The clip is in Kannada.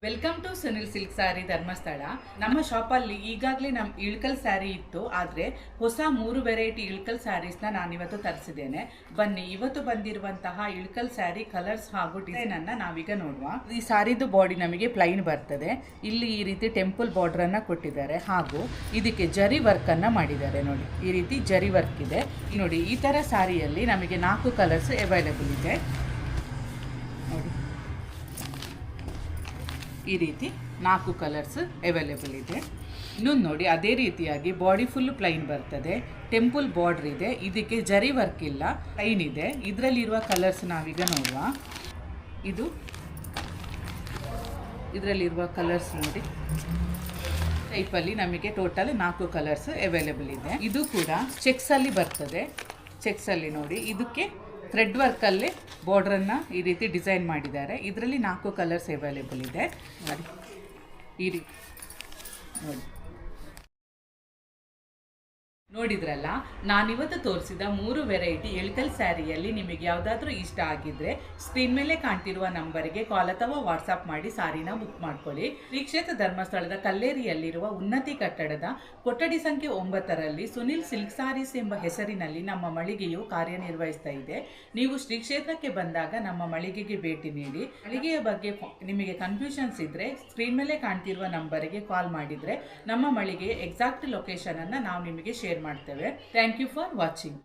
Welcome to Sunil silk sari Dharmasthala. ನಮ್ಮ ಶಾಪಲ್ಲಿ ಈಗಾಗಲೇ ನಮ್ಮ ಇಳ್ಕಲ್ ಸ್ಯಾರಿ ಇತ್ತು, ಆದರೆ ಹೊಸ 3 ವೆರೈಟಿ ಇಳ್ಕಲ್ ಸ್ಯಾರೀಸ್ನ ನಾನಿವತ್ತು ತರಿಸಿದ್ದೇನೆ. ಬನ್ನಿ, ಇವತ್ತು ಬಂದಿರುವಂತಹ ಇಳ್ಕಲ್ ಸ್ಯಾರಿ ಕಲರ್ಸ್ ಹಾಗೂ ಡಿಸೈನ್ ಅನ್ನ ನಾವೀಗ ನೋಡುವ. ಈ ಸ್ಯಾರಿದು ಬಾಡಿ ನಮಗೆ ಪ್ಲೈನ್ ಬರ್ತದೆ. ಇಲ್ಲಿ ಈ ರೀತಿ ಟೆಂಪಲ್ ಬಾರ್ಡರ್ ಅನ್ನ ಕೊಟ್ಟಿದ್ದಾರೆ ಹಾಗೂ ಇದಕ್ಕೆ ಜರಿ ವರ್ಕ್ ಅನ್ನ ಮಾಡಿದ್ದಾರೆ. ನೋಡಿ, ಈ ರೀತಿ ಜರಿ ವರ್ಕ್ ಇದೆ. ನೋಡಿ, ಈ ತರ ಸ್ಯಾರಿಯಲ್ಲಿ ನಮಗೆ 4 ಕಲರ್ಸ್ ಅವೈಲೇಬಲ್ ಇದೆ. ನೋಡಿ, ಈ ರೀತಿ 4 ಕಲರ್ಸ್ ಅವೈಲೇಬಲ್ ಇದೆ. ಇನ್ನೊಂದು ನೋಡಿ, ಅದೇ ರೀತಿಯಾಗಿ ಬಾಡಿ ಫುಲ್ ಪ್ಲೈನ್ ಬರ್ತದೆ, ಟೆಂಪಲ್ ಬಾರ್ಡರ್ ಇದೆ, ಇದಕ್ಕೆ ಜರಿ ವರ್ಕ್ ಇಲ್ಲ, ಪ್ಲೈನ್ ಇದೆ. ಇದರಲ್ಲಿರುವ ಕಲರ್ಸ್ ನಾವೀಗ ನೋಡುವ. ಇದರಲ್ಲಿರುವ ಕಲರ್ಸ್ ನೋಡಿ, ಟೈಪಲ್ಲಿ ನಮಗೆ ಟೋಟಲ್ 4 ಕಲರ್ಸ್ ಅವೈಲೇಬಲ್ ಇದೆ. ಇದು ಕೂಡ ಚೆಕ್ಸಲ್ಲಿ ಬರ್ತದೆ. ಚೆಕ್ಸಲ್ಲಿ ನೋಡಿ, ಇದಕ್ಕೆ ಥ್ರೆಡ್ ವರ್ಕಲ್ಲೇ ಬಾರ್ಡ್ರನ್ನು ಈ ರೀತಿ ಡಿಸೈನ್ ಮಾಡಿದ್ದಾರೆ. ಇದರಲ್ಲಿ 4 ಕಲರ್ಸ್ ಅವೈಲೇಬಲ್ ಇದೆ. ನೋಡಿ, ಈ ರೀತಿ ನೋಡಿ, ನೋಡಿದ್ರಲ್ಲ, ನಾನಿವತ್ತು ತೋರಿಸಿದ 3 ವೆರೈಟಿ ಇಳ್ಕಲ್ ಸ್ಯಾರಿಯಲ್ಲಿ ನಿಮಗೆ ಯಾವುದಾದ್ರೂ ಇಷ್ಟ ಆಗಿದ್ರೆ ಸ್ಕ್ರೀನ್ ಮೇಲೆ ಕಾಣ್ತಿರುವ ನಂಬರಿಗೆ ಕಾಲ್ ಅಥವಾ ವಾಟ್ಸಾಪ್ ಮಾಡಿ ಸಾರಿನ ಬುಕ್ ಮಾಡ್ಕೊಳ್ಳಿ. ಶ್ರೀ ಕ್ಷೇತ್ರ ಧರ್ಮಸ್ಥಳದ ಕಲ್ಲೇರಿಯಲ್ಲಿರುವ ಉನ್ನತಿ ಕಟ್ಟಡದ ಕೊಠಡಿ ಸಂಖ್ಯೆ 9ರಲ್ಲಿ ಸುನಿಲ್ ಸಿಲ್ಕ್ ಸ್ಯಾರೀಸ್ ಎಂಬ ಹೆಸರಿನಲ್ಲಿ ನಮ್ಮ ಮಳಿಗೆಯು ಕಾರ್ಯನಿರ್ವಹಿಸ್ತಾ ಇದೆ. ನೀವು ಶ್ರೀ ಕ್ಷೇತ್ರಕ್ಕೆ ಬಂದಾಗ ನಮ್ಮ ಮಳಿಗೆಗೆ ಭೇಟಿ ನೀಡಿ. ಮಳಿಗೆಯ ಬಗ್ಗೆ ನಿಮಗೆ ಕನ್ಫ್ಯೂಷನ್ಸ್ ಇದ್ರೆ ಸ್ಕ್ರೀನ್ ಮೇಲೆ ಕಾಣ್ತಿರುವ ನಂಬರಿಗೆ ಕಾಲ್ ಮಾಡಿದ್ರೆ ನಮ್ಮ ಮಳಿಗೆಯ ಎಕ್ಸಾಕ್ಟ್ ಲೊಕೇಶನ್ ಅನ್ನು ನಾವು ನಿಮಗೆ ಶೇರ್ ಮಾಡ್ತೇವೆ. Thank you for watching.